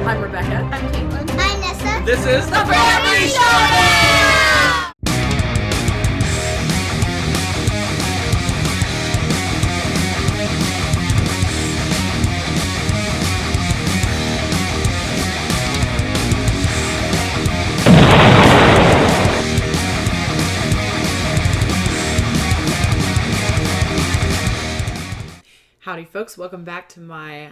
I'm Rebecca. I'm Caitlin. I'm Nessa. This is the Family Showdown! Howdy folks, welcome back to my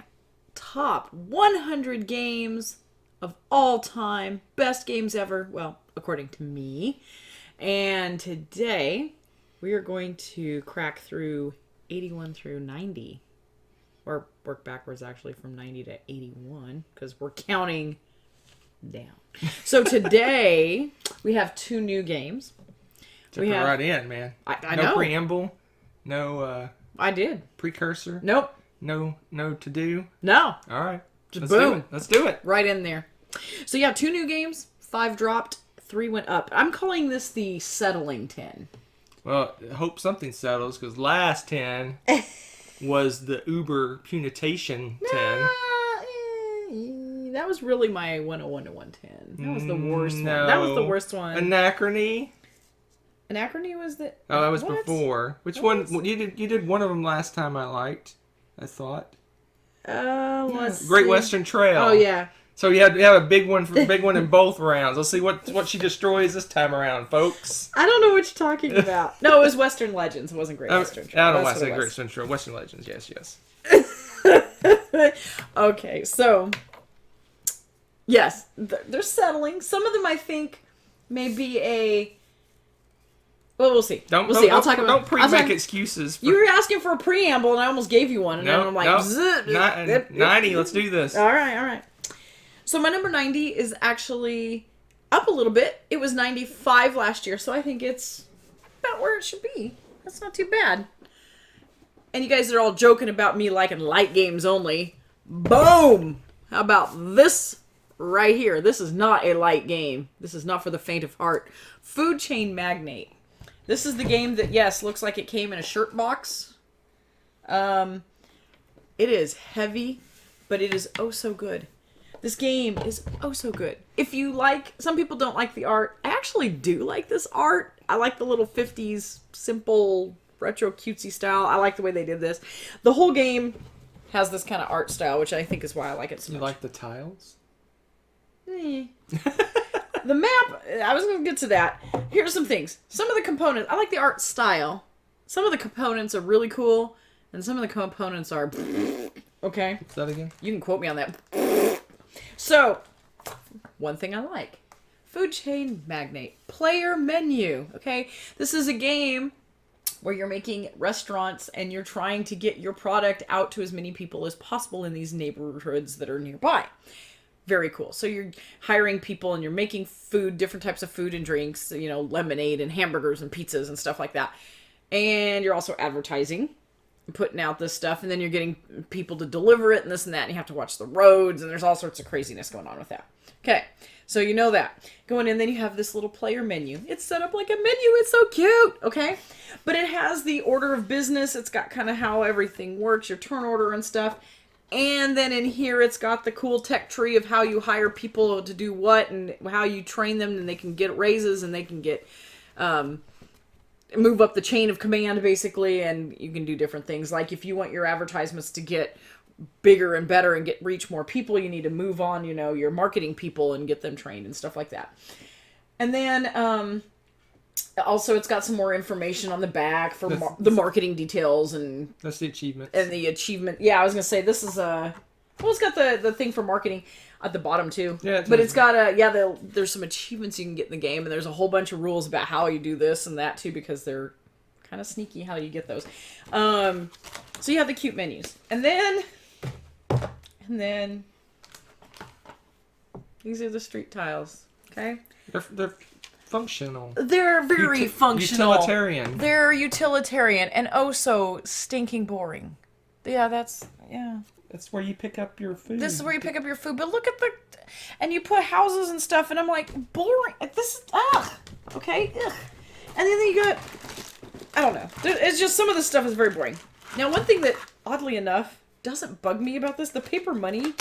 top 100 games of all time, best games ever, well, according to me. And today we are going to crack through 81 through 90, or work backwards actually from 90 to 81 because we're counting down. So today we have two new games. Took it right in, man. I no know. Preamble, no I did. precursor. Nope. No to do. No. All right. Just Let's boom. do it. Let's do it. Right in there. So yeah, 2 new games, 5 dropped, 3 went up. I'm calling this the settling 10. Well, I hope something settles because last 10 was the Uber punitation 10. That was really my 101 to 110. That was the worst No. one. That was the worst one. Anachrony. Anachrony was the... Oh, that was what? before. Which What? one? You did one of them last time I liked, I thought. Let's Great see. Western Trail. Oh, yeah. So you have a big one in both rounds. Let's see what she destroys this time around, folks. I don't know what you're talking about. No, it was Western Legends. It wasn't Great Western Trail. I don't know why I That's said what it Great was. Western Trail. Western Legends, yes. Okay, so yes, they're settling. Some of them I think may be a. Well, we'll see. We'll see. I'll talk about. Don't pre-make excuses. You were asking for a preamble, and I almost gave you one, and then I'm like, no. "Zzz." 90. Let's do this. All right. So my number 90 is actually up a little bit. It was 95 last year, so I think it's about where it should be. That's not too bad. And you guys are all joking about me liking light games only. Boom! How about this right here? This is not a light game. This is not for the faint of heart. Food Chain Magnate. This is the game that, yes, looks like it came in a shirt box. It is heavy, but it is oh so good. This game is oh so good. If you like, some people don't like the art. I actually do like this art. I like the little 50s simple retro cutesy style. I like the way they did this. The whole game has this kind of art style, which I think is why I like it so much. You like the tiles? The map, I was going to get to that. Here's some things. Some of the components, I like the art style. Some of the components are really cool, and some of the components are... Okay? What's that again? You can quote me on that. So, one thing I like. Food Chain Magnate. Player menu. Okay? This is a game where you're making restaurants and you're trying to get your product out to as many people as possible in these neighborhoods that are nearby. Very cool. So you're hiring people and you're making food, different types of food and drinks, you know, lemonade and hamburgers and pizzas and stuff like that. And you're also advertising, putting out this stuff, and then you're getting people to deliver it and this and that, and you have to watch the roads, and there's all sorts of craziness going on with that. Okay, so you know that. Going in, then you have this little player menu. It's set up like a menu. It's so cute, okay? But it has the order of business. It's got kind of how everything works, your turn order and stuff. And then in here, it's got the cool tech tree of how you hire people to do what and how you train them, and they can get raises and they can get, move up the chain of command, basically, and you can do different things. Like if you want your advertisements to get bigger and better and reach more people, you need to move on, you know, your marketing people and get them trained and stuff like that. And then, also, it's got some more information on the back for the marketing details and... That's the achievement. And the achievement... Yeah, I was going to say, this is a... Well, it's got the thing for marketing at the bottom, too. Yeah. But it's got a... Yeah, there's some achievements you can get in the game, and there's a whole bunch of rules about how you do this and that, too, because they're kind of sneaky how you get those. So you have the cute menus. And then... These are the street tiles, okay? They're functional. They're very functional. Utilitarian. They're utilitarian and oh so stinking boring. Yeah, that's where you pick up your food. This is where you pick up your food. But look at and you put houses and stuff, and I'm like, boring. This is okay. Ugh. And then you got, I don't know. It's just some of the stuff is very boring. Now, one thing that oddly enough doesn't bug me about this, the paper money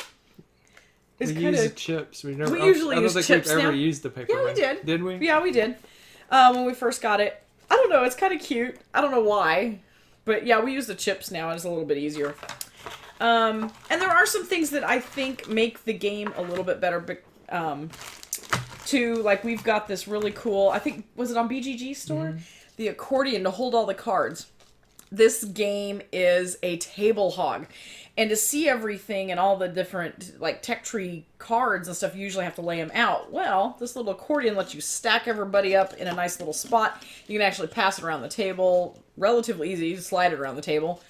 is We kind use the of... chips. We never. We usually I don't use think chips we've now. ever used the paper. Yeah, we ring. did. Did we? Yeah, we did. When we first got it. I don't know, it's kind of cute. I don't know why. But yeah, we use the chips now, and it's a little bit easier. And there are some things that I think make the game a little bit better. Too, like we've got this really cool, I think, was it on BGG store? Mm-hmm. The accordion to hold all the cards. This game is a table hog. And to see everything and all the different, like, tech tree cards and stuff, you usually have to lay them out. Well, this little accordion lets you stack everybody up in a nice little spot. You can actually pass it around the table. Relatively easy. You slide it around the table.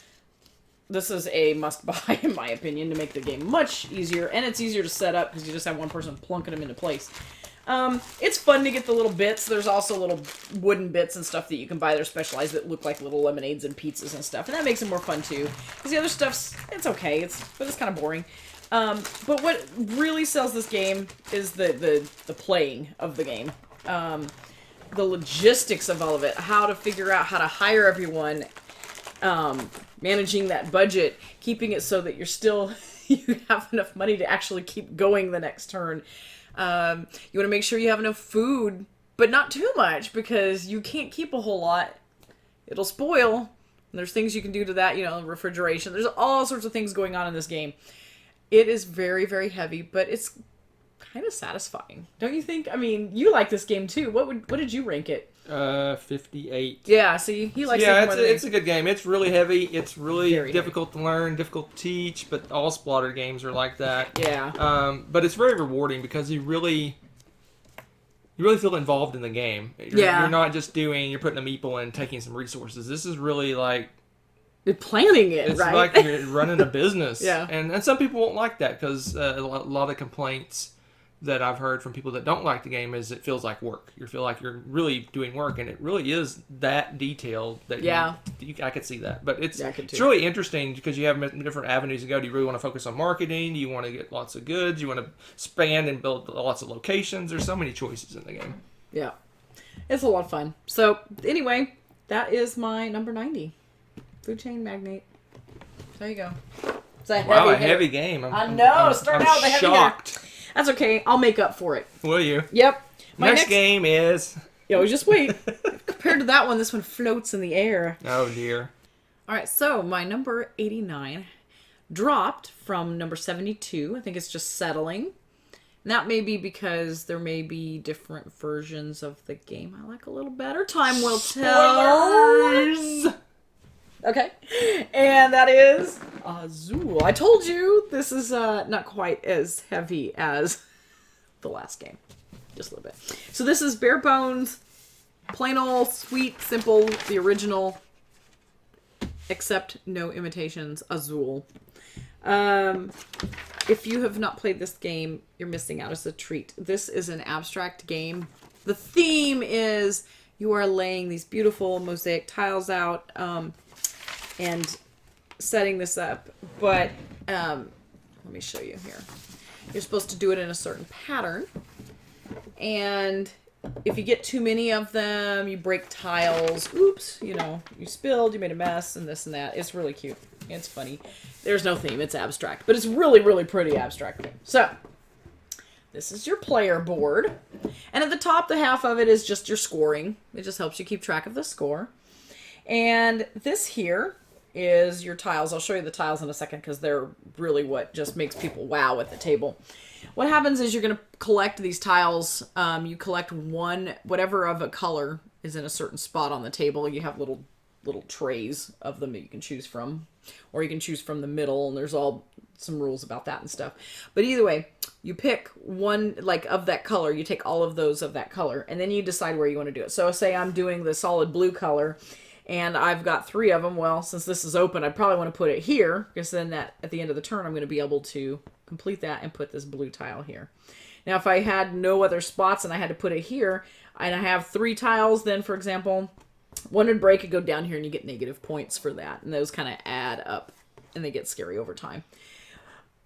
This is a must-buy, in my opinion, to make the game much easier. And it's easier to set up because you just have one person plunking them into place. It's fun to get the little bits. There's also little wooden bits and stuff that you can buy that are specialized that look like little lemonades and pizzas and stuff. And that makes it more fun, too. Because the other stuff's, it's okay. But it's kind of boring. But what really sells this game is the playing of the game. The logistics of all of it. How to figure out how to hire everyone. Managing that budget. Keeping it so that you're still, you have enough money to actually keep going the next turn. You want to make sure you have enough food, but not too much, because you can't keep a whole lot. It'll spoil. And there's things you can do to that, refrigeration. There's all sorts of things going on in this game. It is very, very heavy, but it's kind of satisfying. Don't you think? I mean, you like this game too. What did you rank it? 58. Yeah, see, he likes it more than it's a good game. It's really heavy. It's really Very difficult to learn, difficult to teach, but all Splatter games are like that. Yeah. But it's very rewarding because you really feel involved in the game. You're not just you're putting a meeple and taking some resources. This is really like... You're planning it, it's right? like you're running a business. Yeah. And some people won't like that because a lot of complaints that I've heard from people that don't like the game is it feels like work. You feel like you're really doing work, and it really is that detailed that I could see that. But it's really interesting because you have different avenues to go. Do you really want to focus on marketing? Do you want to get lots of goods? Do you want to expand and build lots of locations? There's so many choices in the game. Yeah. It's a lot of fun. So, anyway, that is my number 90. Food Chain Magnate. There you go. It's a heavy game. I know. Start out with a heavy shocked. That's okay. I'll make up for it. Will you? Yep. My next game is... just wait. Compared to that one, this one floats in the air. Oh, dear. All right, so my number 89 dropped from number 72. I think it's just settling. And that may be because there may be different versions of the game I like a little better. Time will tell. Spoilers! Okay. And that is Azul. I told you this is not quite as heavy as the last game. Just a little bit. So this is bare bones, plain old, sweet, simple, the original, except no imitations, Azul. If you have not played this game, you're missing out as a treat. This is an abstract game. The theme is you are laying these beautiful mosaic tiles out, and setting this up, but let me show you here. You're supposed to do it in a certain pattern, and if you get too many of them, you break tiles. Oops, you spilled, you made a mess, and this and that. It's really cute. It's funny. There's no theme. It's abstract, but it's really, really pretty abstract game. So, this is your player board, and at the top, the half of it is just your scoring. It just helps you keep track of the score. And this here is your tiles. I'll show you the tiles in a second because they're really what just makes people wow at the table. What happens is you're going to collect these tiles. You collect one, whatever of a color is in a certain spot on the table. You have little trays of them that you can choose from. Or you can choose from the middle, and there's all some rules about that and stuff. But either way, you pick one, like, of that color. You take all of those of that color, and then you decide where you want to do it. So say I'm doing the solid blue color, and I've got 3 of them. Well, since this is open, I probably want to put it here, because then at the end of the turn, I'm going to be able to complete that and put this blue tile here. Now, if I had no other spots and I had to put it here, and I have 3 tiles, then, for example, one would break and go down here, and you get negative points for that. And those kind of add up, and they get scary over time.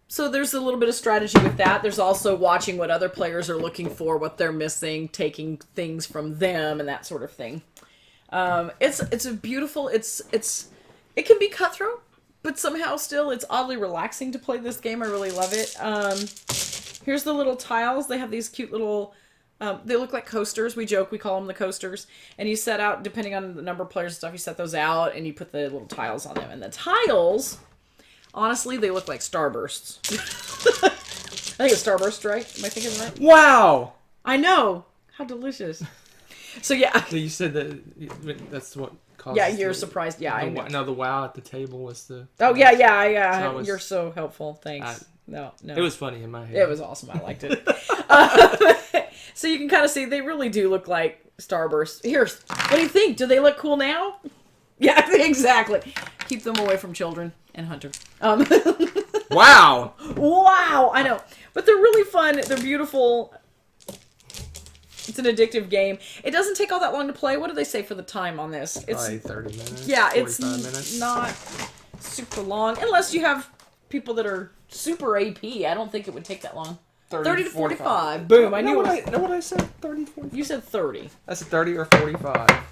So there's a little bit of strategy with that. There's also watching what other players are looking for, what they're missing, taking things from them, and that sort of thing. It's a beautiful, it can be cutthroat, but somehow still it's oddly relaxing to play this game. I really love it. Here's the little tiles. They have these cute little... they look like coasters. We joke. We call them the coasters. And you set out, depending on the number of players and stuff, you set those out and you put the little tiles on them. And the tiles, honestly, they look like starbursts. I think it's starburst, right? Am I thinking right? Wow! I know. How delicious. So, yeah. So you said that's what caused... Yeah, you're surprised. Yeah, I know. No, the wow at the table was the... Oh, yeah. So You're so helpful. Thanks. No. It was funny in my head. It was awesome. I liked it. So you can kind of see they really do look like starbursts. Here, what do you think? Do they look cool now? Yeah, exactly. Keep them away from children and Hunter. Wow! Wow! I know. But they're really fun. They're beautiful. It's an addictive game. It doesn't take all that long to play. What do they say for the time on this? It's like 30 minutes. Yeah, it's minutes. not super long. Unless you have people that are super AP. I don't think it would take that long. 30 to 45. Boom. I knew it. Know what I said? 30 to 45. You said 30. I said 30 or 45.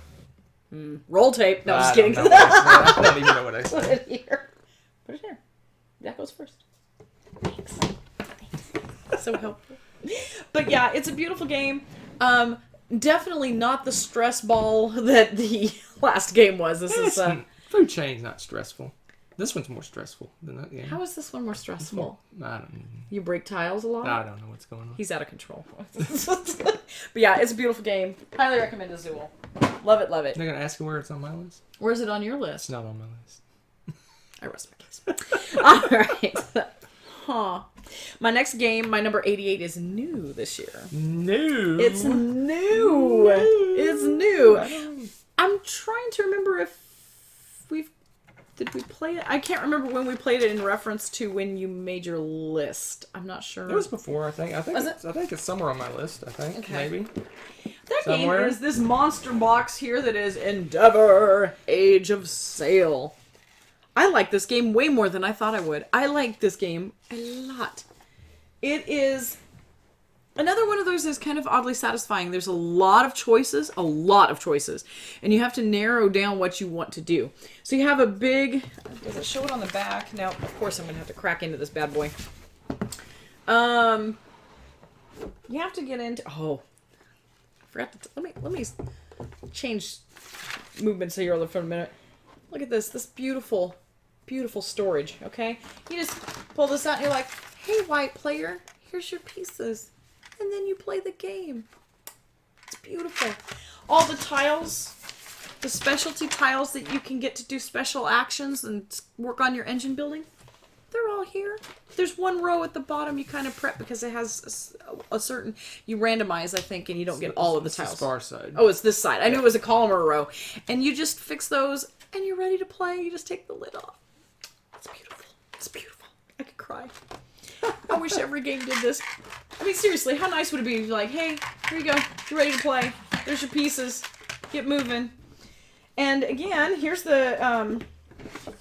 Roll tape. No, just kidding. I don't even know what I said. Put it here. Put it here. That goes first. Thanks. So helpful. But yeah, it's a beautiful game. Definitely not the stress ball that the last game was. This is Food Chain's not stressful. This one's more stressful than that game. How is this one more stressful? I don't know. You break tiles a lot? I don't know what's going on. He's out of control. But yeah, it's a beautiful game. Highly recommend Azul. Love it, love it. They're going to ask you where it's on my list? Where's it on your It's list? not on my list. I rest my case. Alright. Huh. My next game, my number 88, is new this year. New? It's new. It's new. I'm trying to remember if did we play it? I can't remember when we played it in reference to when you made your list. I'm not sure. It was before, I think. I think it's somewhere on my list, I think. Okay. Maybe. That Somewhere. game is this monster box here that is Endeavor, Age of Sail. I like this game way more than I thought I would. I like this game a lot. It is... Another one of those is kind of oddly satisfying. There's a lot of choices, and you have to narrow down what you want to do. So you have a big... Does it show it on the back? No, of course I'm going to have to crack into this bad boy. You have to get into... Oh, I forgot to... Let me change movements here for a minute. Look at this beautiful, beautiful storage, okay? You just pull this out and you're like, hey, white player, here's your pieces. And then you play the game. It's beautiful. All the tiles, the specialty tiles that you can get to do special actions and work on your engine building, they're all here. There's one row at the bottom you kind of prep because it has a certain... You randomize, I think, and you don't get all of the tiles. It's the far side. Oh, it's this side. I knew it was a column or a row. And you just fix those, and you're ready to play. You just take the lid off. It's beautiful. It's beautiful. I could cry. I wish every game did this. I mean, seriously, how nice would it be if you're like, hey, here you go. You're ready to play. There's your pieces. Get moving. And again, here's the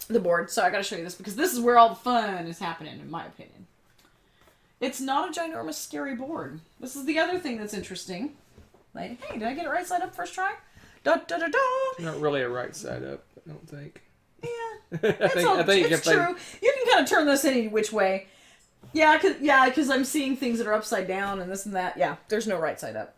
board. So I gotta show you this because this is where all the fun is happening, in my opinion. It's not a ginormous, scary board. This is the other thing that's interesting. Like, hey, did I get it right side up first try? Da da da da. Not really a right side up, I don't think. Yeah, it's true. You can kind of turn this any which way. Yeah, because I'm seeing things that are upside down and this and that. Yeah, there's no right side up.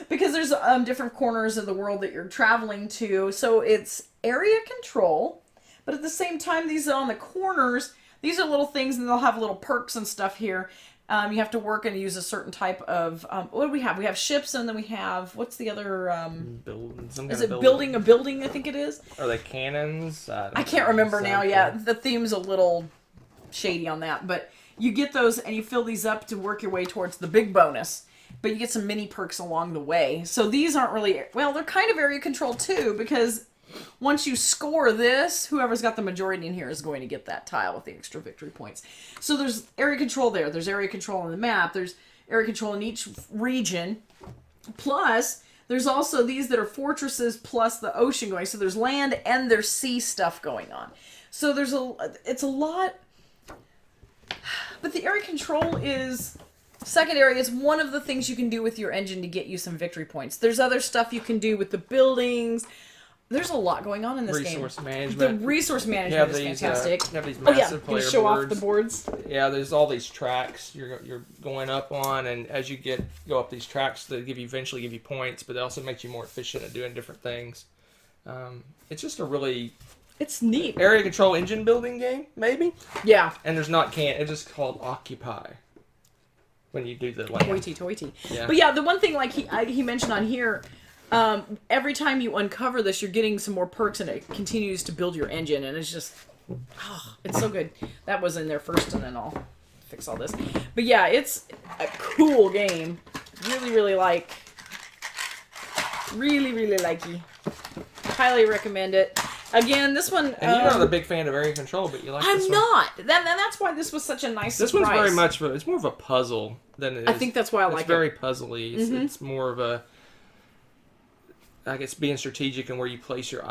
Because there's different corners of the world that you're traveling to. So it's area control. But at the same time, these are on the corners. These are little things and they'll have little perks and stuff here. You have to work and use a certain type of... what do we have? We have ships and then we have... What's the other... is it building a building, I think it is? Are they cannons? I can't remember now. Yeah, the theme's a little... shady on that, but you get those and you fill these up to work your way towards the big bonus, but you get some mini perks along the way. So these aren't really, well, they're kind of area control too, because once you score this, whoever's got the majority in here is going to get that tile with the extra victory points. So there's area control there's area control on the map, there's area control in each region, plus there's also these that are fortresses plus the ocean going, so there's land and there's sea stuff going on. So it's a lot. But the area control is secondary. It's one of the things you can do with your engine to get you some victory points. There's other stuff you can do with the buildings. there's a lot going on in this resource game. management. The resource management is fantastic. You have these massive player show boards. off the boards. Yeah, there's all these tracks you're going up on, and as you go up these tracks, they eventually give you points, but it also makes you more efficient at doing different things. It's just a really It's neat area control engine building game, maybe. Yeah, And there's not it's just called Occupy. When you do the land. Toity. Yeah. But yeah, the one thing like he mentioned on here, every time you uncover this, you're getting some more perks, and it continues to build your engine, and it's just, it's so good. That was in there first, and then I'll fix all this. But yeah, it's a cool game. Really, really like. Really, really likey. Highly recommend it. Again, this one. And you're not a big fan of area control, but you like this one. I'm not. That's why this was such a nice surprise. This one's very much it's more of a puzzle than it is. I think that's why I like it. It's very puzzly. It's more of a, I guess, being strategic and where you place your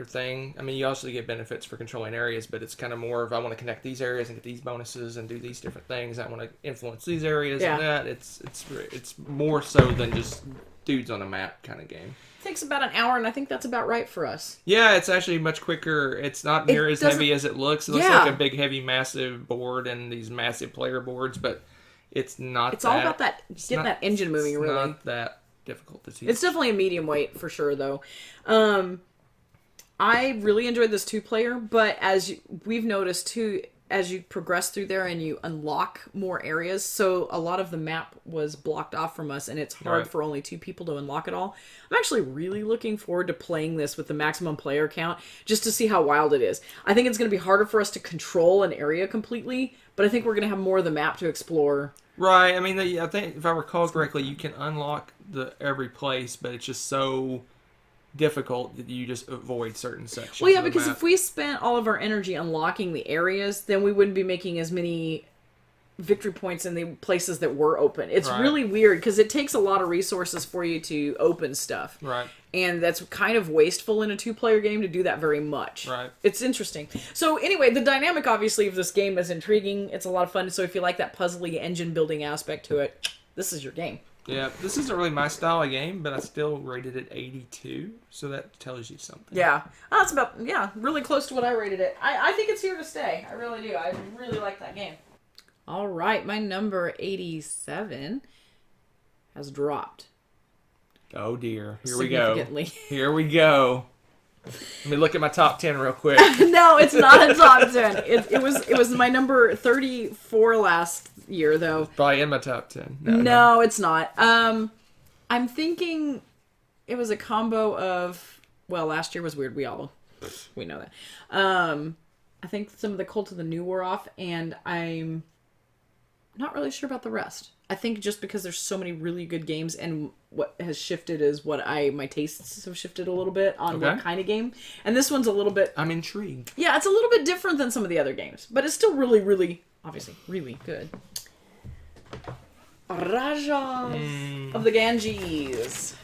thing. I mean, you also get benefits for controlling areas, but it's kind of more of I want to connect these areas and get these bonuses and do these different things. I want to influence these areas and that. It's more so than just dudes on a map kind of game. It takes about an hour, and I think that's about right for us. Yeah, it's actually much quicker. It's not near as heavy as it looks. It looks like a big, heavy, massive board and these massive player boards, but it's not. It's all about getting that engine moving. Really, it's not that difficult to teach. It's definitely a medium weight for sure, though. I really enjoyed this 2-player, but as we've noticed too, as you progress through there and you unlock more areas, so a lot of the map was blocked off from us, and it's hard for only 2 people to unlock it all. I'm actually really looking forward to playing this with the maximum player count, just to see how wild it is. I think it's going to be harder for us to control an area completely, but I think we're going to have more of the map to explore. Right. I mean, I think if I recall correctly, you can unlock every place, but it's just so difficult that you just avoid certain sections. Well, yeah, because if we spent all of our energy unlocking the areas, then we wouldn't be making as many victory points in the places that were open. It's really weird because it takes a lot of resources for you to open stuff. Right. And that's kind of wasteful in a 2-player game to do that very much. Right. It's interesting. So anyway, the dynamic obviously of this game is intriguing. It's a lot of fun. So if you like that puzzly engine building aspect to it, this is your game. Yeah, this isn't really my style of game, but I still rated it 82, so that tells you something. Yeah. That's really close to what I rated it. I think it's here to stay. I really do. I really like that game. All right, my number 87 has dropped. Oh dear. Here we go. Significantly. Here we go. Let me look at my top 10 real quick. No, it's not a top 10. It was my number 34 last year, though. Probably in my top 10. No, it's not. I'm thinking it was a combo of, well, last year was weird. We know that. I think some of the Cult of the New wore off, and I'm not really sure about the rest. I think just because there's so many really good games, and what has shifted is my tastes have shifted a little bit on what kind of game. And this one's a little bit... I'm intrigued. Yeah, it's a little bit different than some of the other games, but it's still really, really, obviously, really good. Raja of the Ganges.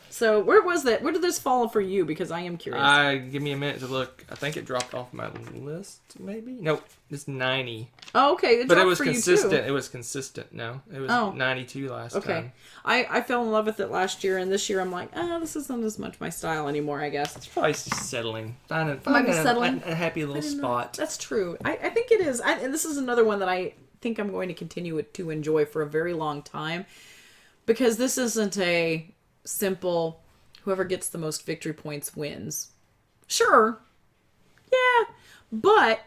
So where was that? Where did this fall for you? Because I am curious. Give me a minute to look. I think it dropped off my list, maybe? Nope, it's 90. Oh, okay. But it was consistent. It was consistent. No, it was 92 last time. Okay. I fell in love with it last year, and this year I'm like, this isn't as much my style anymore, I guess. It's probably settling. Finding a happy little spot. That's true. I think it is. And this is another one that I think I'm going to continue to enjoy for a very long time, because this isn't a simple whoever gets the most victory points wins. Sure. Yeah. But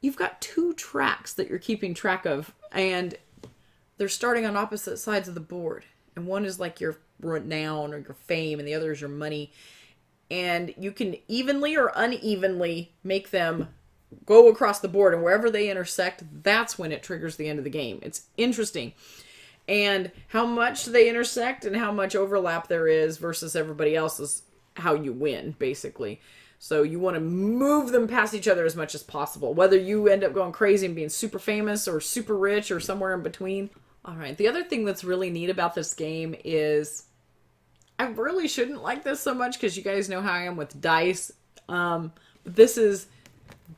you've got 2 tracks that you're keeping track of, and they're starting on opposite sides of the board. And one is like your renown or your fame, and the other is your money. And you can evenly or unevenly make them go across the board, and wherever they intersect, that's when it triggers the end of the game. It's interesting. And how much they intersect and how much overlap there is versus everybody else is how you win, basically. So you want to move them past each other as much as possible, whether you end up going crazy and being super famous or super rich or somewhere in between. All right. The other thing that's really neat about this game is I really shouldn't like this so much because you guys know how I am with dice. This is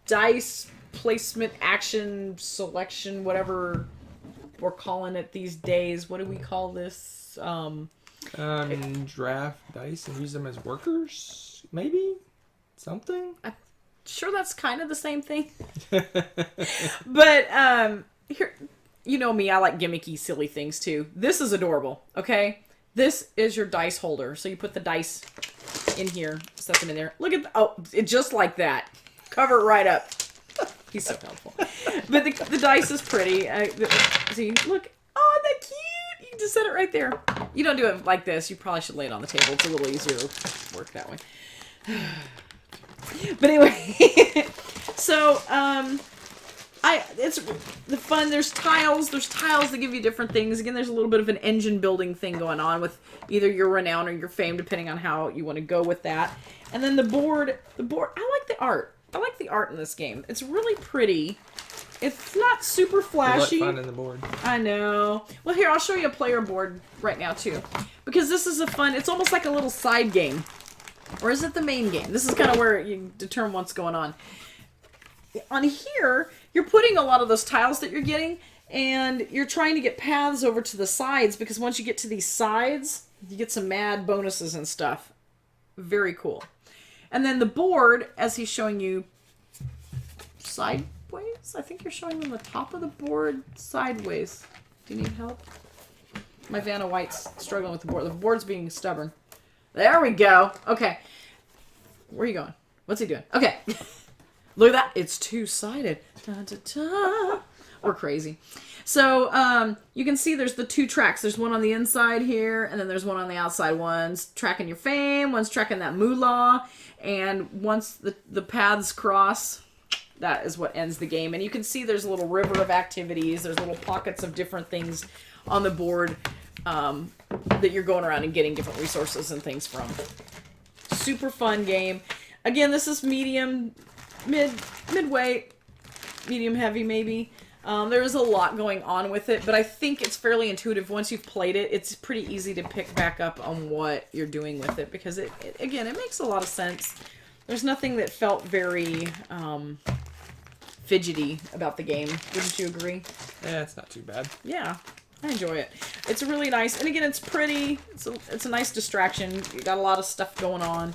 dice placement, action, selection, whatever we're calling it these days. What do we call this? Draft dice and use them as workers, maybe? something. I'm sure that's kind of the same thing. But here, you know me, I like gimmicky, silly things too. This is adorable. Okay, this is your dice holder. So you put the dice in here, set them in there. Look at it, just like that. Cover it right up. He's so helpful. But the dice is pretty. See, look. Oh, isn't that cute? You can just set it right there. You don't do it like this. You probably should lay it on the table. It's a little easier to work that way. But anyway, so it's the fun. There's tiles that give you different things. Again, there's a little bit of an engine building thing going on with either your renown or your fame, depending on how you want to go with that. And then the board. I like the art. I like the art in this game. It's really pretty. It's not super flashy. Good luck finding the board. I know. Well, here, I'll show you a player board right now, too. Because this is it's almost like a little side game. Or is it the main game? This is kind of where you determine what's going on. On here, you're putting a lot of those tiles that you're getting, and you're trying to get paths over to the sides, because once you get to these sides, you get some mad bonuses and stuff. Very cool. And then the board, as he's showing you sideways, I think you're showing them the top of the board sideways. Do you need help? My Vanna White's struggling with the board. The board's being stubborn. There we go. Okay. Where are you going? What's he doing? Okay. Look at that. It's two-sided. Da, da, da. We're crazy. So, you can see there's the two tracks. There's one on the inside here, and then there's one on the outside. One's tracking your fame, one's tracking that moolah, and once the paths cross, that is what ends the game. And you can see there's a little river of activities. There's little pockets of different things on the board that you're going around and getting different resources and things from. Super fun game. Again, this is midway, medium heavy maybe. There is a lot going on with it, but I think it's fairly intuitive. Once you've played it, it's pretty easy to pick back up on what you're doing with it, because it makes a lot of sense. There's nothing that felt very fidgety about the game. Wouldn't you agree? Yeah, it's not too bad. Yeah, I enjoy it. It's really nice, and again, it's pretty. It's a nice distraction. You got a lot of stuff going on.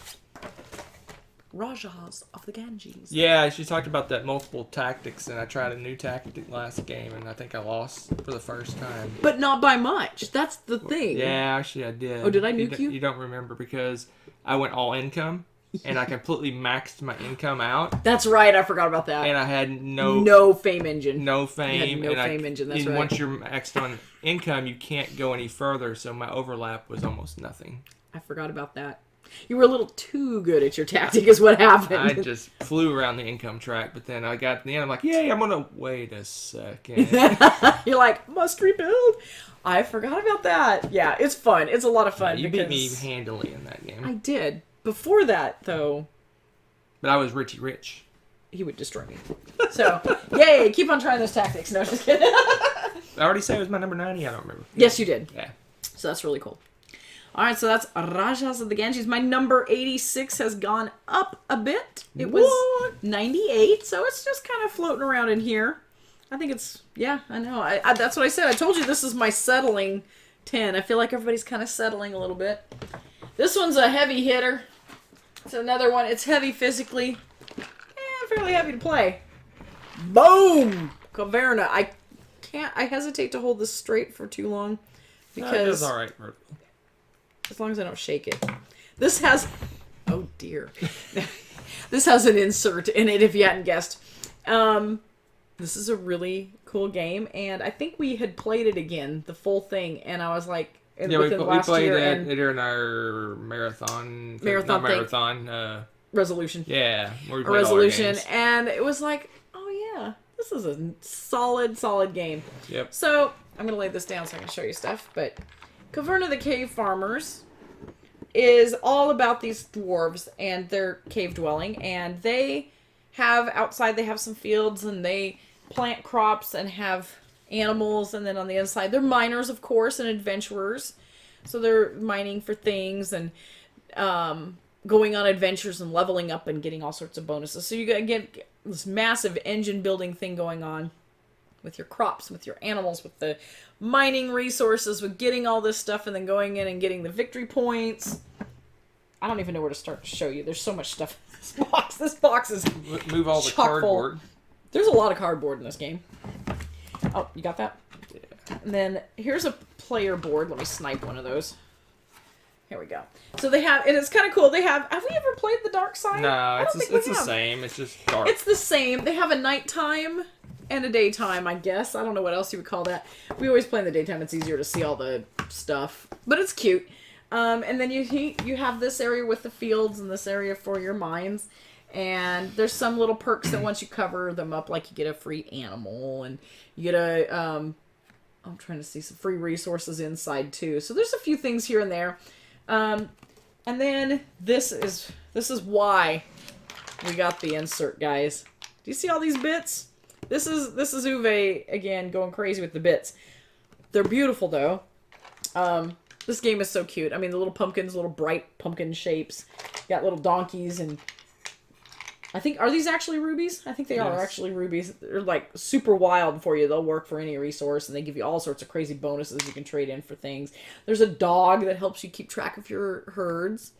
Rajas of the Ganges. Yeah, she talked about that multiple tactics, and I tried a new tactic last game, and I think I lost for the first time. But not by much. That's the thing. Yeah, actually I did. Oh, did I nuke you? You don't remember, because I went all income, and I completely maxed my income out. That's right, I forgot about that. And I had no fame engine. No fame. You had no fame engine, that's and right. Once you're maxed on income, you can't go any further, so my overlap was almost nothing. I forgot about that. You were a little too good at your tactic is what happened. I just flew around the income track, but then I got to the end, I'm like, yay, I'm gonna wait a second. You're like, must rebuild. I forgot about that. Yeah, it's fun. It's a lot of fun. You beat me handily in that game. I did. Before that, though. But I was Richie Rich. He would destroy me. So, yay, keep on trying those tactics. No, just kidding. I already said it was my number 90. I don't remember. Yes, you did. Yeah. So that's really cool. All right, so that's Rajas of the Ganges. My number 86 has gone up a bit. It was 98, so it's just kind of floating around in here. I think it's, yeah, I know. I that's what I said. I told you this is my settling 10. I feel like everybody's kind of settling a little bit. This one's a heavy hitter. It's another one. It's heavy physically. Fairly heavy to play. Boom! Caverna. I hesitate to hold this straight for too long. Because it's all right. as long as I don't shake it. This has... Oh, dear. This has an insert in it, if you hadn't guessed. This is a really cool game, and I think we had played it again, the full thing, and I was like... Yeah, we played it during our marathon... Resolution. Yeah. A resolution, and it was like, oh yeah, this is a solid game. Yep. So, I'm going to lay this down so I can show you stuff, but... Caverna the Cave Farmers is all about these dwarves and their cave dwelling, and they have outside, they have some fields, and they plant crops and have animals, and then on the inside they're miners, of course, and adventurers, so they're mining for things and going on adventures and leveling up and getting all sorts of bonuses. So you get this massive engine building thing going on with your crops, with your animals, with the mining resources, with getting all this stuff, and then going in and getting the victory points. I don't even know where to start to show you. There's so much stuff in this box. This box is Move all the chock cardboard. full. There's a lot of cardboard in this game. Oh, you got that? Yeah. And then here's a player board. Let me snipe one of those. Here we go. So they have, and it's kind of cool. They have we ever played the dark side? No, it's the same. It's just dark. It's the same. They have a nighttime and a daytime, I guess. I don't know what else you would call that. We always play in the daytime. It's easier to see all the stuff. But it's cute. And then you have this area with the fields and this area for your mines. And there's some little perks that once you cover them up, like you get a free animal and you get I'm trying to see some free resources inside too. So there's a few things here and there. And then this is why we got the insert, guys. Do you see all these bits? This is Uwe again going crazy with the bits. They're beautiful though. This game is so cute. I mean, the little pumpkins, little bright pumpkin shapes. You got little donkeys and I think, are these actually rubies? I think they are actually rubies. They're like super wild for you. They'll work for any resource and they give you all sorts of crazy bonuses you can trade in for things. There's a dog that helps you keep track of your herds.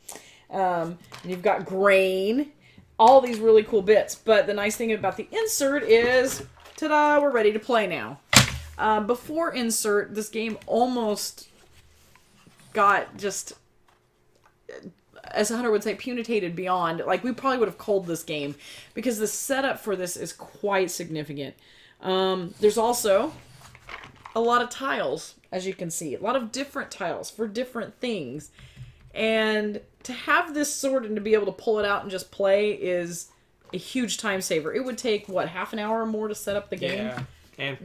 And you've got grain. All these really cool bits. But the nice thing about the insert is, ta-da, we're ready to play now. Before insert, this game almost got just, as Hunter would say, punitated beyond. Like, we probably would have culled this game because the setup for this is quite significant. There's also a lot of tiles, as you can see. A lot of different tiles for different things. And to have this sorted and to be able to pull it out and just play is a huge time saver. It would take, what, half an hour or more to set up the game? Yeah,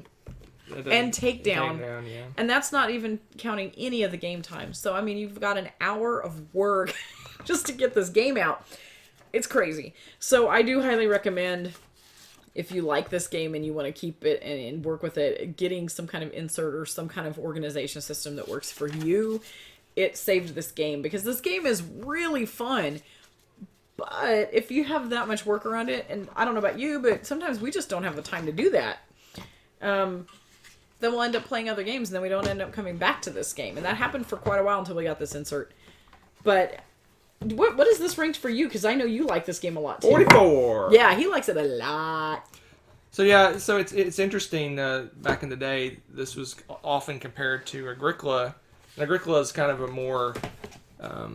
and takedown. Yeah. And that's not even counting any of the game time. So, I mean, you've got an hour of work just to get this game out. It's crazy. So, I do highly recommend, if you like this game and you want to keep it and work with it, getting some kind of insert or some kind of organization system that works for you. It saved this game because this game is really fun. But if you have that much work around it, and I don't know about you, but sometimes we just don't have the time to do that. Then we'll end up playing other games and then we don't end up coming back to this game. And that happened for quite a while until we got this insert. But what is this ranked for you? Because I know you like this game a lot too. 44! Yeah, he likes it a lot. So yeah, so it's interesting, back in the day, this was often compared to Agricola. And Agricola is kind of a more, I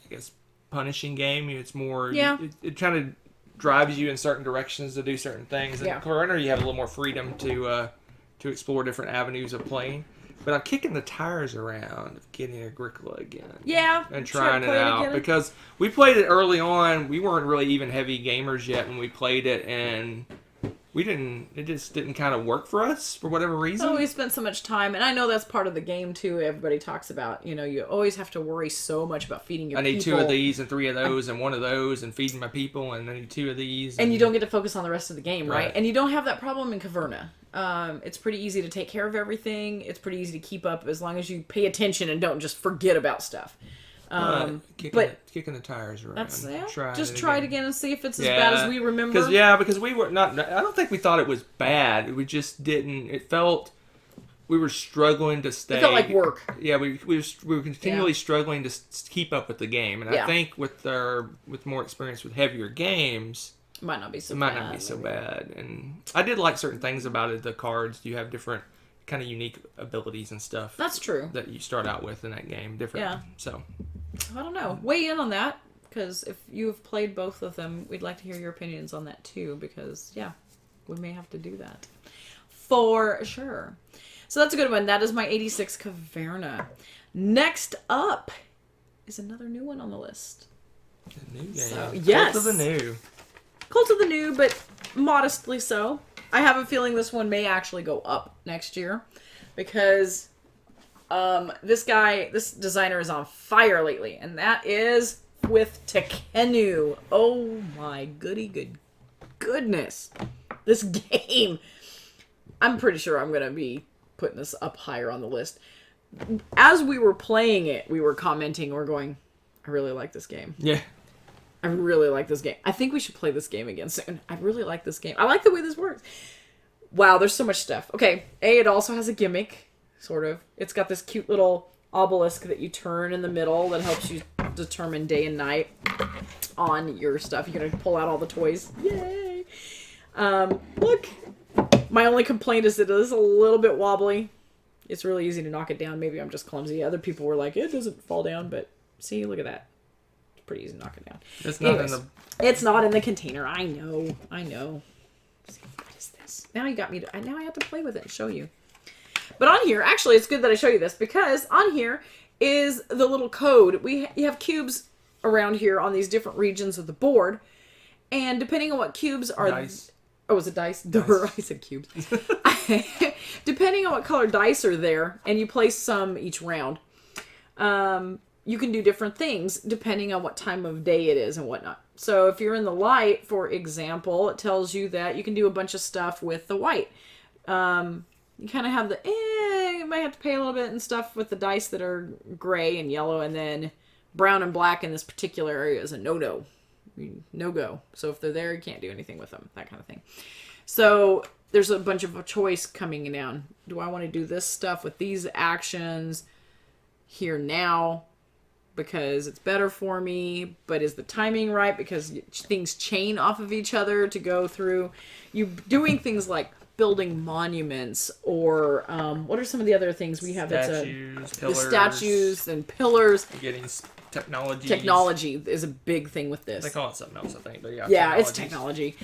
guess, punishing game. It's more, it kind of drives you in certain directions to do certain things. And in Corona, you have a little more freedom to explore different avenues of playing. But I'm kicking the tires around of getting Agricola again. Yeah. And trying it out. Because we played it early on. We weren't really even heavy gamers yet when we played it. And it just didn't kind of work for us for whatever reason. Oh, we spent so much time. And I know that's part of the game, too. Everybody talks about, you always have to worry so much about feeding your people. I need 2 of these and 3 of those and 1 of those and feeding my people and I need 2 of these. And you don't get to focus on the rest of the game, right? And you don't have that problem in Caverna. It's pretty easy to take care of everything. It's pretty easy to keep up as long as you pay attention and don't just forget about stuff. Kicking the tires around. Just try it again and see if it's as bad as we remember. Because we were not. I don't think we thought it was bad. We just didn't. It felt we were struggling to stay. It felt like work. Yeah, we were continually struggling to keep up with the game, and I think with more experience with heavier games. It might not be so bad. And I did like certain things about it. The cards, you have different kind of unique abilities and stuff. That's true. That you start out with in that game. Different. Yeah. So I don't know. Weigh in on that, because if you've played both of them, we'd like to hear your opinions on that too, because, we may have to do that. For sure. So that's a good one. That is my 86 Caverna. Next up is another new one on the list. A new game. So, yes. Cult of the New. Cult of the New, but modestly so. I have a feeling this one may actually go up next year, because this designer is on fire lately, and that is with Tekkenu. Oh my goodness. This game. I'm pretty sure I'm going to be putting this up higher on the list. As we were playing it, we were commenting, we're going, I really like this game. Yeah. I really like this game. I think we should play this game again soon. I really like this game. I like the way this works. Wow, there's so much stuff. Okay, it also has a gimmick, sort of. It's got this cute little obelisk that you turn in the middle that helps you determine day and night on your stuff. You're going to pull out all the toys. Yay! Look, my only complaint is that it is a little bit wobbly. It's really easy to knock it down. Maybe I'm just clumsy. Other people were like, it doesn't fall down, but see, look at that. It's pretty easy to knock it down. It's not It's not in the container. I know. See, what is this? Now you got me to... Now I have to play with it and show you. But on here, actually, it's good that I show you this because on here is the little code. You have cubes around here on these different regions of the board. And depending on what cubes are... Dice. Oh, is it dice? I said cubes. Depending on what color dice are there, and you place some each round, you can do different things depending on what time of day it is and whatnot. So if you're in the light, for example, it tells you that you can do a bunch of stuff with the white. You kind of have the, you might have to pay a little bit and stuff with the dice that are gray and yellow, and then brown and black in this particular area is a no-no. No-go. So if they're there, you can't do anything with them, that kind of thing. So there's a bunch of choice coming down. Do I want to do this stuff with these actions here now because it's better for me, but is the timing right because things chain off of each other to go through? You doing things like building monuments or what are some of the other things we have? Statues, pillars. The statues and pillars. Getting technology. Technology is a big thing with this. They call it something else, I think, but yeah. Yeah, it's technology.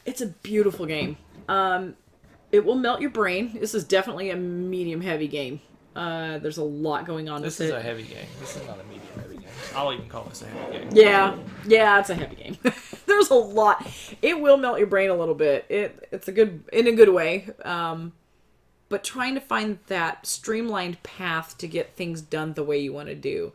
It's a beautiful game. It will melt your brain. This is definitely a medium-heavy game. There's a lot going on with it. This is a heavy game. This is not a medium-heavy game. I'll even call this a heavy game. Yeah, it's a heavy game. There's a lot. It will melt your brain a little bit. It's in a good way. But trying to find that streamlined path to get things done the way you want to do.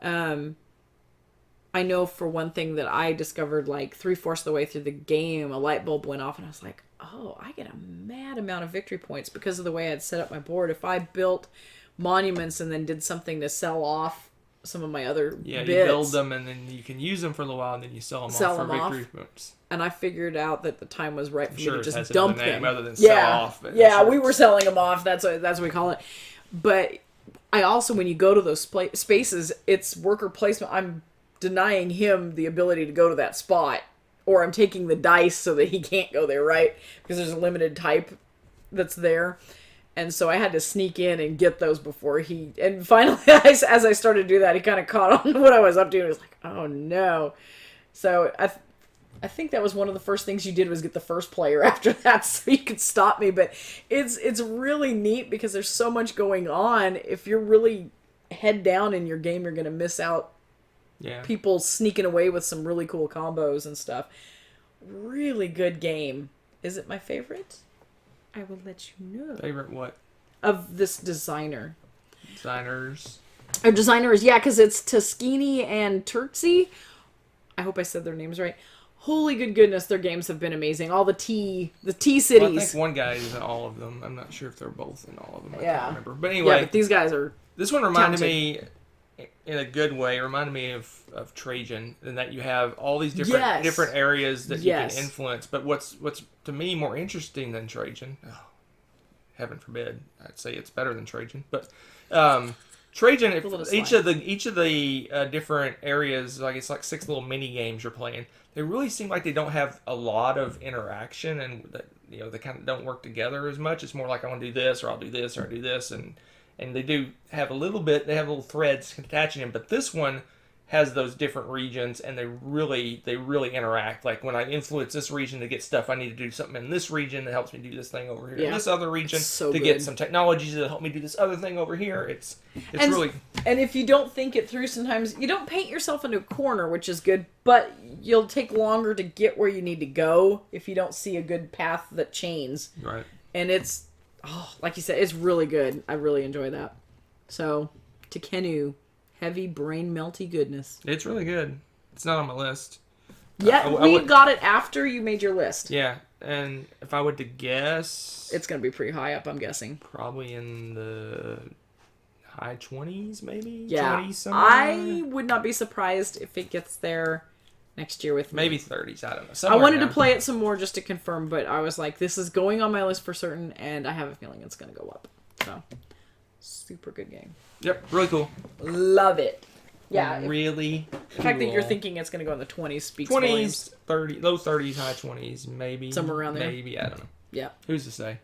I know for one thing that I discovered like 3/4 of the way through the game, a light bulb went off and I was like, oh, I get a mad amount of victory points because of the way I'd set up my board. If I built monuments and then did something to sell off some of my other bits. You build them and then you can use them for a little while and then you sell them off for victory points. And I figured out that the time was right for me to just dump them. Other than sell off. Yeah, we were selling them off. That's what we call it. But I also, when you go to those spaces, it's worker placement. I'm denying him the ability to go to that spot, or I'm taking the dice so that he can't go there, right? Because there's a limited type that's there. And so I had to sneak in and get those before he... And finally, as I started to do that, he kind of caught on what I was up to. And he was like, oh, no. So I think that was one of the first things you did was get the first player after that so you could stop me. But it's really neat because there's so much going on. If you're really head down in your game, you're going to miss out people sneaking away with some really cool combos and stuff. Really good game. Is it my favorite? I will let you know. Favorite what? Of this designer. Designers. Or designers, yeah, because it's Tuskini and Turkzy. I hope I said their names right. Holy good goodness, their games have been amazing. All the T cities. Well, I think one guy is in all of them. I'm not sure if they're both in all of them. I can't remember. But anyway. Yeah, but these guys are This one reminded me, in a good way, reminded me of Trajan, in that you have all these different areas that you can influence. But what's to me more interesting than Trajan, heaven forbid, I'd say it's better than Trajan, but Trajan, each of the different areas, like it's like 6 little mini games you're playing. They really seem like they don't have a lot of interaction, and that, they kind of don't work together as much. It's more like I want to do this, or I'll do this, or I'll do this, and they do have a little bit. They have little threads attaching them, but this one has those different regions, and they really interact. Like when I influence this region to get stuff, I need to do something in this region that helps me do this thing over here. In this other region to get some technologies that help me do this other thing over here. It's really. And if you don't think it through, sometimes you don't paint yourself into a corner, which is good, but you'll take longer to get where you need to go if you don't see a good path that chains. Right. And it's, like you said, it's really good. I really enjoy that. So, Tekenu. Heavy brain melty goodness. It's really good. It's not on my list. Yeah, we got it after you made your list. Yeah, and if I were to guess, it's going to be pretty high up, I'm guessing. Probably in the high 20s, maybe? Yeah. 20s somewhere. I would not be surprised if it gets there next year with me. Maybe 30s, I don't know. I wanted to play it some more just to confirm, but I was like, this is going on my list for certain, and I have a feeling it's going to go up. So, super good game. Yep, really cool. Love it. Yeah, really the fact that you're thinking it's going to go in the 20s speaks 20s, volumes. 30, low 30s, high 20s, maybe. Somewhere around there. Maybe, I don't know. Yeah. Who's to say?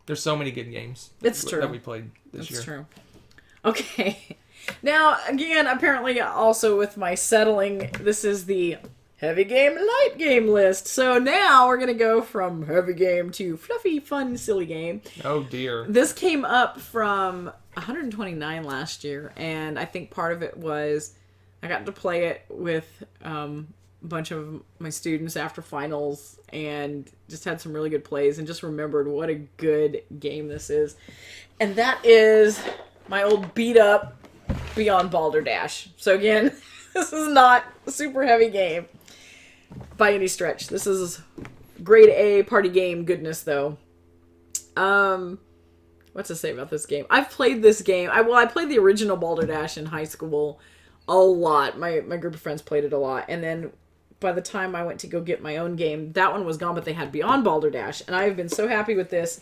There's so many good games It's true. that we played this year. It's true. Okay. Now, again, apparently also with my settling, this is the heavy game, light game list. So now we're going to go from heavy game to fluffy, fun, silly game. Oh, dear. This came up from 129 last year, and I think part of it was I got to play it with a bunch of my students after finals and just had some really good plays and just remembered what a good game this is. And that is my old beat up Beyond Balderdash. So again, this is not a super heavy game by any stretch. This is grade A party game goodness though. What to say about this game? I've played this game. I played the original Balderdash in high school a lot. My group of friends played it a lot. And then by the time I went to go get my own game, that one was gone, but they had Beyond Balderdash. And I've been so happy with this.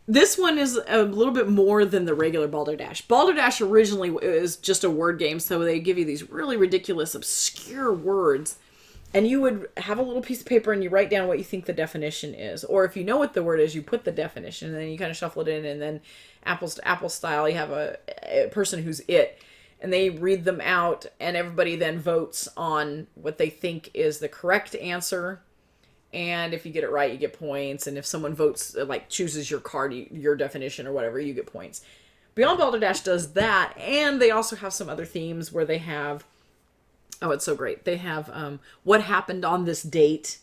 This one is a little bit more than the regular Balderdash. Balderdash originally was just a word game, so they give you these really ridiculous, obscure words. And you would have a little piece of paper and you write down what you think the definition is. Or if you know what the word is, you put the definition and then you kind of shuffle it in. And then apples to apple style, you have a person who's it. And they read them out and everybody then votes on what they think is the correct answer. And if you get it right, you get points. And if someone votes, like chooses your card, your definition or whatever, you get points. Beyond Balderdash does that. And they also have some other themes where they have... Oh, it's so great. They have what happened on this date.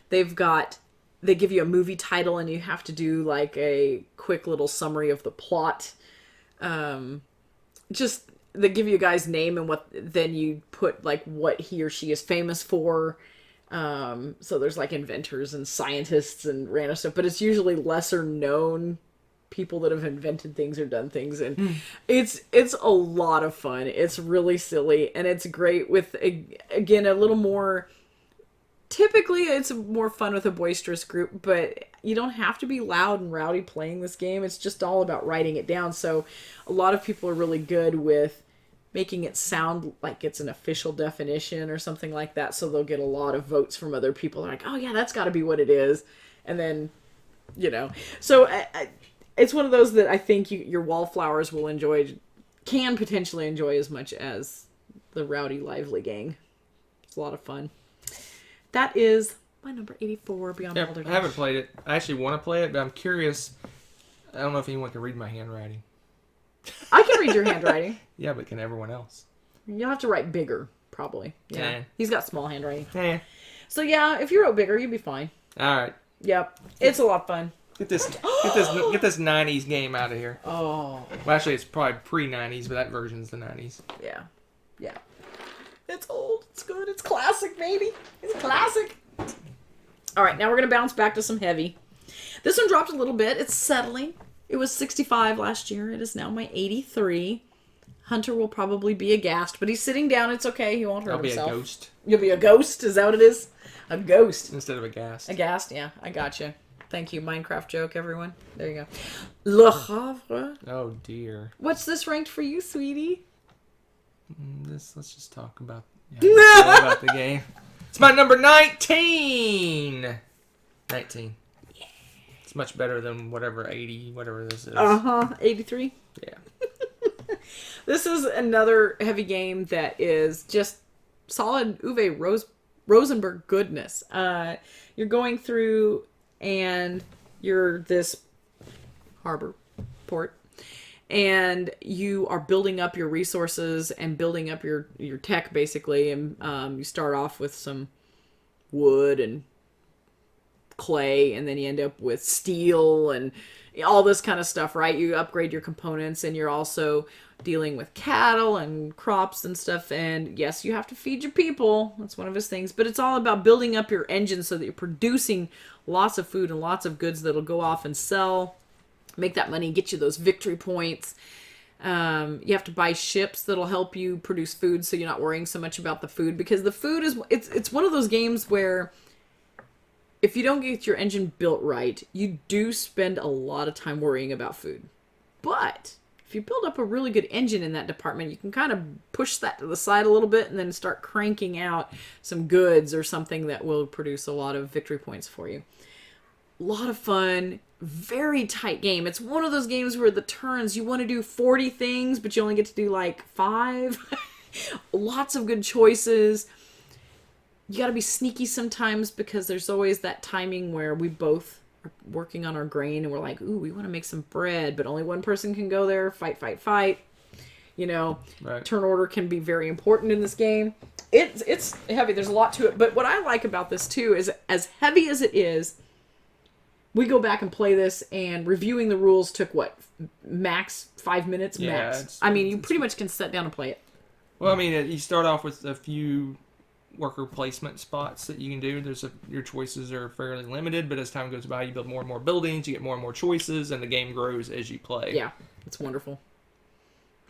They give you a movie title and you have to do like a quick little summary of the plot. Just they give you a guy's name and then you put like what he or she is famous for. So there's like inventors and scientists and random stuff, but it's usually lesser known people that have invented things or done things, and it's a lot of fun. It's really silly and it's great with again a little more. Typically it's more fun with a boisterous group, but you don't have to be loud and rowdy playing this game. It's just all about writing it down. So a lot of people are really good with making it sound like it's an official definition or something like that, so they'll get a lot of votes from other people. They're like, oh yeah, that's got to be what it is. And then so it's one of those that I think your wallflowers will can potentially enjoy as much as the Rowdy Lively gang. It's a lot of fun. That is my number 84, Beyond Balderdash. I haven't played it. I actually want to play it, but I'm curious. I don't know if anyone can read my handwriting. I can read your handwriting. Yeah, but can everyone else? You'll have to write bigger, probably. Yeah. He's got small handwriting. So yeah, if you wrote bigger, you'd be fine. All right. Yep. It's a lot of fun. Get this 90s game out of here. Oh. Well, actually, it's probably pre-90s, but that version's the 90s. Yeah. Yeah. It's old. It's good. It's classic, baby. It's classic. All right, now we're going to bounce back to some heavy. This one dropped a little bit. It's settling. It was 65 last year. It is now my 83. Hunter will probably be aghast, but he's sitting down. It's okay. He won't hurt himself. I'll be a ghost. You'll be a ghost? Is that what it is? A ghost. Instead of a ghast. A ghast, yeah. I gotcha. Thank you. Minecraft joke, everyone. There you go. Le Havre. Oh, dear. What's this ranked for you, sweetie? Let's just talk about, about the game. It's my number 19. 19. Yeah. It's much better than whatever this is. 83. Yeah. This is another heavy game that is just solid Uwe Rosenberg goodness. You're going through and you're this harbor port. And you are building up your resources and building up your tech, basically. And you start off with some wood and clay, and then you end up with steel and all this kind of stuff, right? You upgrade your components, and you're also dealing with cattle and crops and stuff. And yes, you have to feed your people. That's one of his things. But it's all about building up your engine so that you're producing lots of food and lots of goods that'll go off and sell. Make that money, get you those victory points. You have to buy ships that'll help you produce food, so you're not worrying so much about the food, because the food is it's one of those games where if you don't get your engine built right, you do spend a lot of time worrying about food. But if if you build up a really good engine in that department, you can kind of push that to the side a little bit and then start cranking out some goods or something that will produce a lot of victory points for you. A lot of fun, very tight game. It's one of those games where the turns, you want to do 40 things, but you only get to do like 5. Lots of good choices. You got to be sneaky sometimes because there's always that timing where we both are working on our grain and we're like, ooh, we want to make some bread, but only one person can go there. Fight. You know, right. Turn order can be very important in this game. It's heavy. There's a lot to it. But what I like about this too is as heavy as it is, we go back and play this, and reviewing the rules took what? Max 5 minutes? Yeah, max. I mean, you pretty much can sit down and play it. Well, I mean, you start off with a few worker placement spots that you can do. Your choices are fairly limited, but as time goes by, you build more and more buildings, you get more and more choices, and the game grows as you play. Yeah, it's wonderful.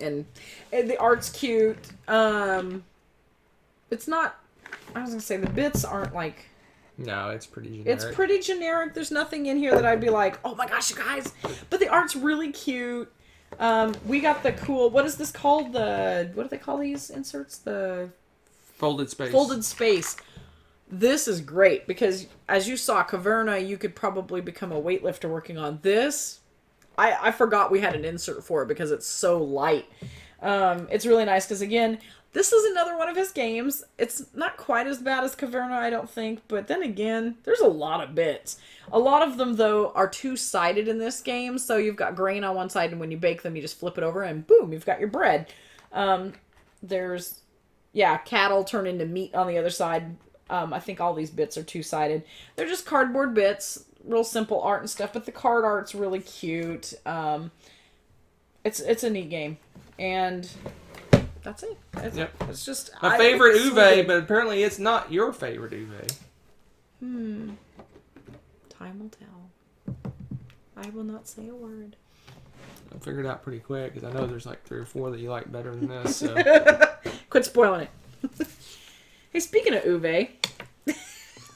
And the art's cute. It's not... I was going to say, the bits aren't like... No, it's pretty generic. It's pretty generic. There's nothing in here that I'd be like, oh my gosh, you guys. But the art's really cute. We got the cool... What is this called? What do they call these inserts? The... Folded space. Folded space. This is great because, as you saw, Caverna, you could probably become a weightlifter working on this. I forgot we had an insert for it because it's so light. It's really nice because, again, this is another one of his games. It's not quite as bad as Caverna, I don't think. But then again, there's a lot of bits. A lot of them, though, are two-sided in this game. So you've got grain on one side, and when you bake them, you just flip it over, and boom, you've got your bread. There's... Yeah, cattle turn into meat on the other side. I think all these bits are two-sided. They're just cardboard bits, real simple art and stuff, but the card art's really cute. It's a neat game. And that's it. It's just... My favorite Uwe, but apparently it's not your favorite Uwe. Time will tell. I will not say a word. I figured it out pretty quick, because I know there's like 3 or 4 that you like better than this, so... Quit spoiling it. Hey, speaking of Uwe...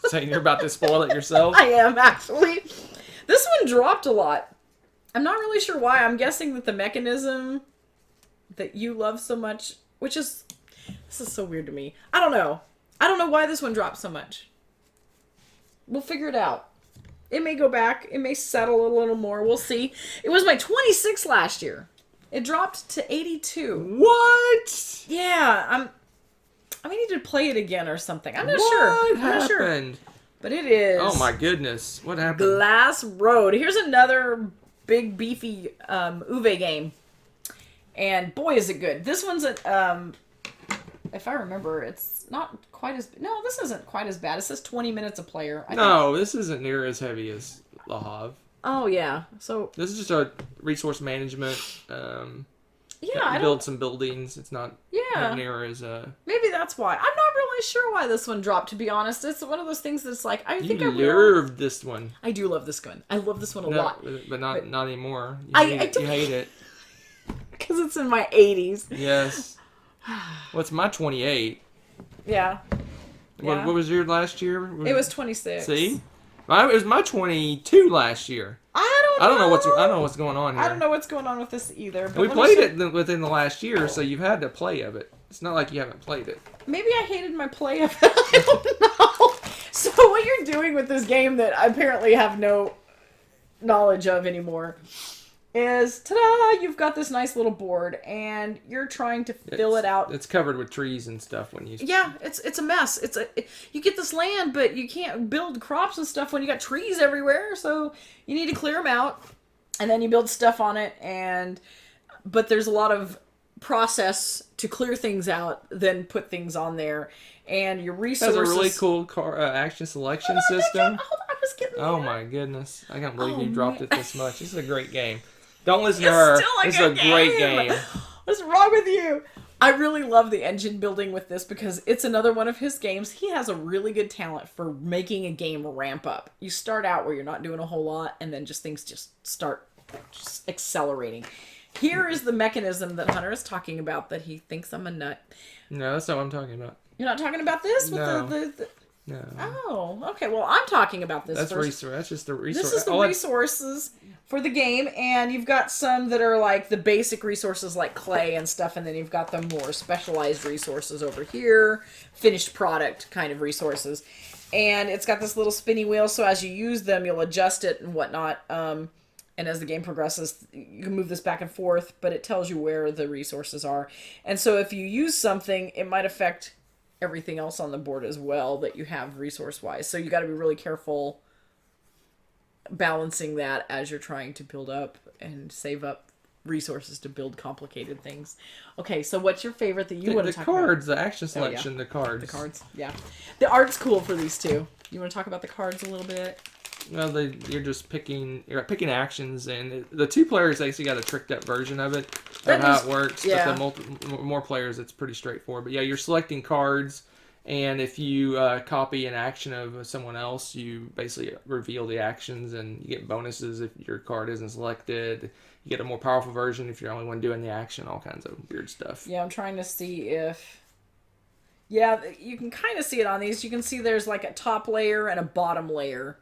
Saying you're about to spoil it yourself? I am, actually. This one dropped a lot. I'm not really sure why. I'm guessing that the mechanism that you love so much, which is... This is so weird to me. I don't know. I don't know why this one dropped so much. We'll figure it out. It may go back. It may settle a little more. We'll see. It was my 26 last year. It dropped to 82. What? Yeah, I need to play it again or something. I'm not sure. What I'm not happened? sure. But it is. Oh my goodness. What happened? Glass Road. Here's another big beefy Uwe game. And boy is it good. This one's if I remember, it's not quite as... No, this isn't quite as bad. It says 20 minutes a player. No, this isn't near as heavy as Le Havre. Oh, yeah. So... This is just a resource management. I build some buildings. It's not near as... Maybe that's why. I'm not really sure why this one dropped, to be honest. It's one of those things that's like... I think I loved this one. I do love this one. I love this one a lot. But not anymore. I You hate it. Because it's in my 80s. Yes. Well, it's my 28. Yeah. What was your last year? It was 26. See? It was my 22 last year. I don't know what's going on here. I don't know what's going on with this either. But we played it within the last year, so you've had to play of it. It's not like you haven't played it. Maybe I hated my play of it. I don't know. So what you're doing with this game that I apparently have no knowledge of anymore is, ta-da, you've got this nice little board, and you're trying to fill it out. It's covered with trees and stuff when you... Yeah, it's a mess. You get this land, but you can't build crops and stuff when you got trees everywhere, so you need to clear them out, and then you build stuff on it, but there's a lot of process to clear things out, then put things on there, and your resources... It has a really cool action selection system. I was getting Oh my goodness. I can't believe you dropped it this much. This is a great game. Don't listen to her. This is a great game. What's wrong with you? I really love the engine building with this because it's another one of his games. He has a really good talent for making a game ramp up. You start out where you're not doing a whole lot, and then things start accelerating. Here is the mechanism that Hunter is talking about that he thinks I'm a nut. No, that's not what I'm talking about. You're not talking about this? No. No. Oh, okay. Well, I'm talking about this That's first. resource. That's just the resource. This is the resources for the game, and you've got some that are like the basic resources like clay and stuff, and then you've got the more specialized resources over here, finished product kind of resources. And it's got this little spinny wheel, so as you use them, you'll adjust it and whatnot. And as the game progresses, you can move this back and forth, but it tells you where the resources are. And so if you use something, it might affect everything else on the board as well that you have resource-wise. So you got to be really careful balancing that as you're trying to build up and save up resources to build complicated things. Okay, so what's your favorite that you want to talk about? The cards, the action selection, the cards. The cards, yeah. The art's cool for these two. You want to talk about the cards a little bit? Well, you're just picking actions, and the 2 players actually got a tricked up version of it, of how it works. Yeah. But the more players, it's pretty straightforward. But yeah, you're selecting cards, and if you copy an action of someone else, you basically reveal the actions, and you get bonuses if your card isn't selected. You get a more powerful version if you're the only one doing the action, all kinds of weird stuff. Yeah, I'm trying to see if... Yeah, you can kind of see it on these. You can see there's like a top layer and a bottom layer.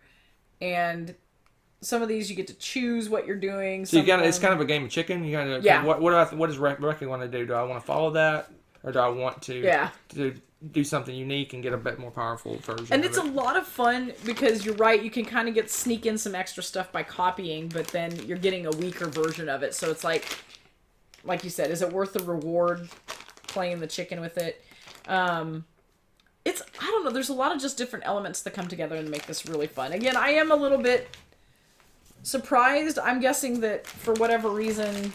And some of these you get to choose what you're doing. So it's kind of a game of chicken. You kind of what does Recky want to do? Do I want to follow that, or do I want to do something unique and get a bit more powerful version? And it's a lot of fun because you're right. You can kind of sneak in some extra stuff by copying, but then you're getting a weaker version of it. So it's like you said, is it worth the reward playing the chicken with it? I don't know, there's a lot of just different elements that come together and make this really fun. Again, I am a little bit surprised. I'm guessing that for whatever reason,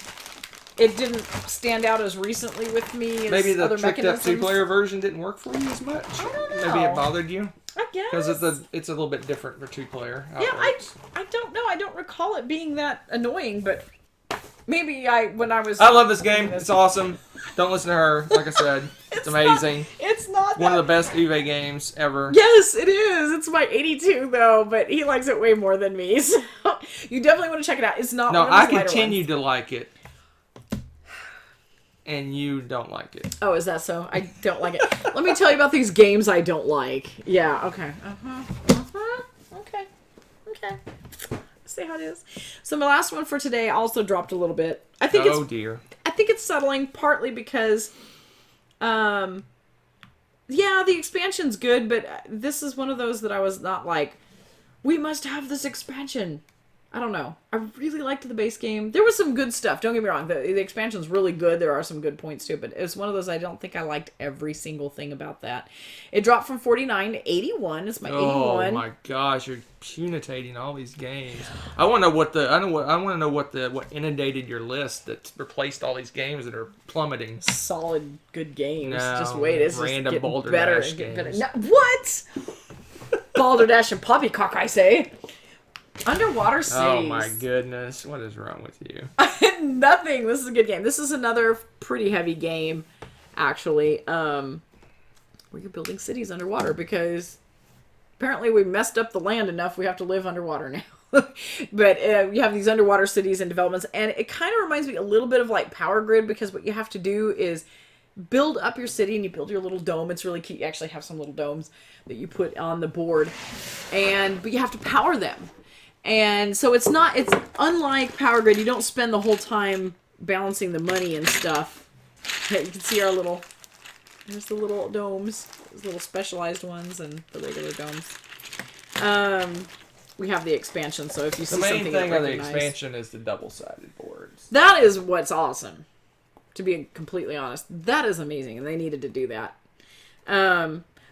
it didn't stand out as recently with me as maybe the other tricked mechanisms. up 2-player version didn't work for you as much. I don't know. Maybe it bothered you. I guess. Because it's a little bit different for 2-player. Yeah, I don't know. I don't recall it being that annoying, but maybe I love this game. It's awesome. Don't listen to her. Like I said, it's amazing. It's not one of the best Uwe games ever. Yes, it is. It's my 82 though, but he likes it way more than me. So you definitely want to check it out. It's not. No, one of I continue to like it, and you don't like it. Oh, is that so? I don't like it. Let me tell you about these games I don't like. Yeah. Okay. Okay. See how it is. So my last one for today also dropped a little bit. I think dear. I think it's settling partly because, yeah, the expansion's good, but this is one of those that I was not like, we must have this expansion. I don't know. I really liked the base game. There was some good stuff. Don't get me wrong. The expansion's really good. There are some good points to it, but it's one of those I don't think I liked every single thing about that. It dropped from 49 to 81. It's my 81. Oh my gosh, you're punitating all these games. I want to know what inundated your list that replaced all these games that are plummeting. Solid good games. No, just wait. It's random just Boulder better Dash and get better. games. No, what? Balderdash and Poppycock, I say. Underwater Cities. Oh my goodness, what is wrong with you? Nothing. This is a good game. This is another pretty heavy game, actually, where you're building cities underwater because apparently we messed up the land enough we have to live underwater now. But you have these underwater cities and developments, and it kind of reminds me a little bit of like Power Grid because what you have to do is build up your city and you build your little dome. It's really cute. You actually have some little domes that you put on the board, but you have to power them. And so it's unlike Power Grid. You don't spend the whole time balancing the money and stuff. You can see there's the little domes, those little specialized ones and the regular domes. We have the expansion, so if you see something the main thing of the expansion is the double-sided boards. That is what's awesome. To be completely honest, that is amazing, and they needed to do that.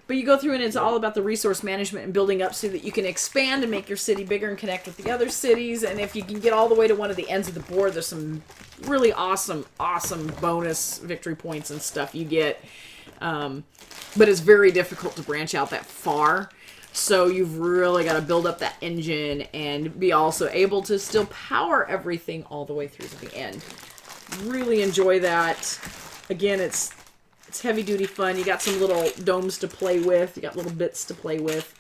But you go through and it's all about the resource management and building up so that you can expand and make your city bigger and connect with the other cities. And if you can get all the way to one of the ends of the board, there's some really awesome bonus victory points and stuff you get. But it's very difficult to branch out that far. So you've really got to build up that engine and be also able to still power everything all the way through to the end. Really enjoy that. Again, it's heavy-duty fun. You got some little domes to play with. You got little bits to play with.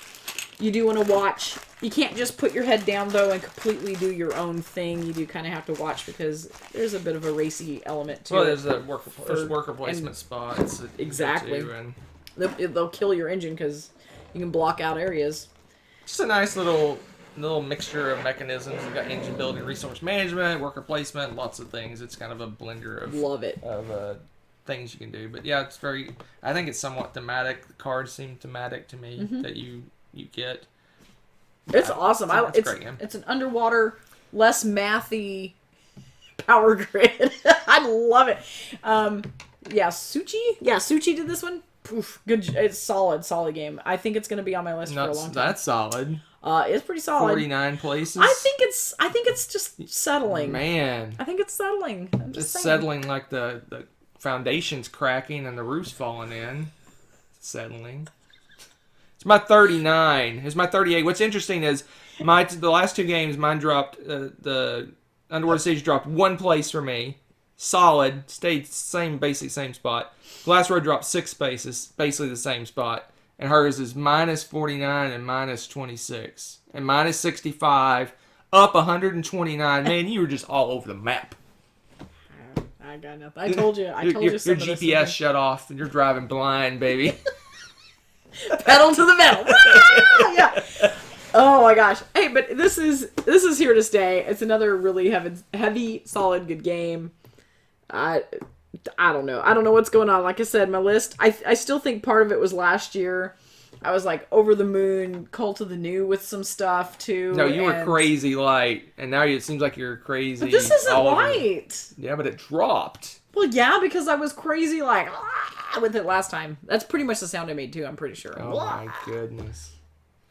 You do want to watch. You can't just put your head down, though, and completely do your own thing. You do kind of have to watch because there's a bit of a racy element to it. Well, there's worker placement spots. Exactly. They'll kill your engine because, You can block out areas. Just a nice little mixture of mechanisms. You've got engine building, resource management, worker placement, lots of things. It's kind of a blender of Love it. Of things you can do. But yeah, it's very. I think it's somewhat thematic. The cards seem thematic to me that you get. It's awesome. It's a great game. It's an underwater, less mathy power grid. I love it. Yeah, Suchi. Yeah, Suchi did this one. Oof, good. It's solid game. I think it's going to be on my list for a long time. That's solid. It's pretty solid. 49 places. I think it's just settling. Man, I think it's settling. I'm just saying. Settling like the foundation's cracking and the roof's falling in. It's settling. It's my 39. It's my 38. What's interesting is the last two games, mine dropped. The Underwater Stage dropped 1 place for me. Solid, stayed same spot. Glass Road dropped 6 spaces, basically the same spot. And hers is minus 49 and minus 26. And minus 65, up 129. Man, you were just all over the map. I got nothing. I told you. Your GPS shut off and you're driving blind, baby. Pedal to the metal. Yeah. Oh my gosh. Hey, but this is here to stay. It's another really heavy, solid, good game. I don't know. I don't know what's going on. Like I said, my list, I still think part of it was last year. I was like over the moon, Cult of the New with some stuff too. No, you were crazy light, and now it seems like you're crazy. But this isn't light. Yeah, but it dropped. Well, yeah, because I was crazy like with it last time. That's pretty much the sound I made too, I'm pretty sure. Oh my goodness.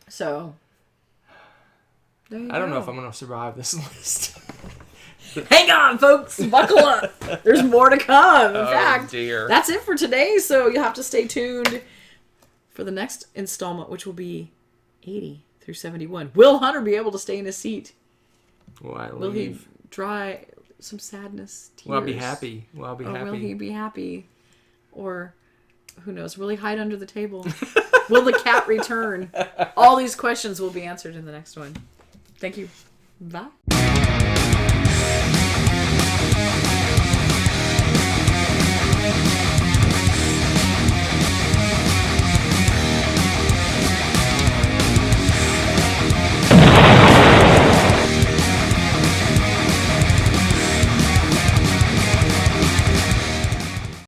So, I don't know if I'm going to survive this list. Hang on, folks. Buckle up. There's more to come. In fact, dear. That's it for today. So you'll have to stay tuned for the next installment, which will be 80 through 71. Will Hunter be able to stay in his seat? Will he dry some sadness, tears? Will I be happy? Will he be happy? Or who knows? Will he hide under the table? Will the cat return? All these questions will be answered in the next one. Thank you. Bye.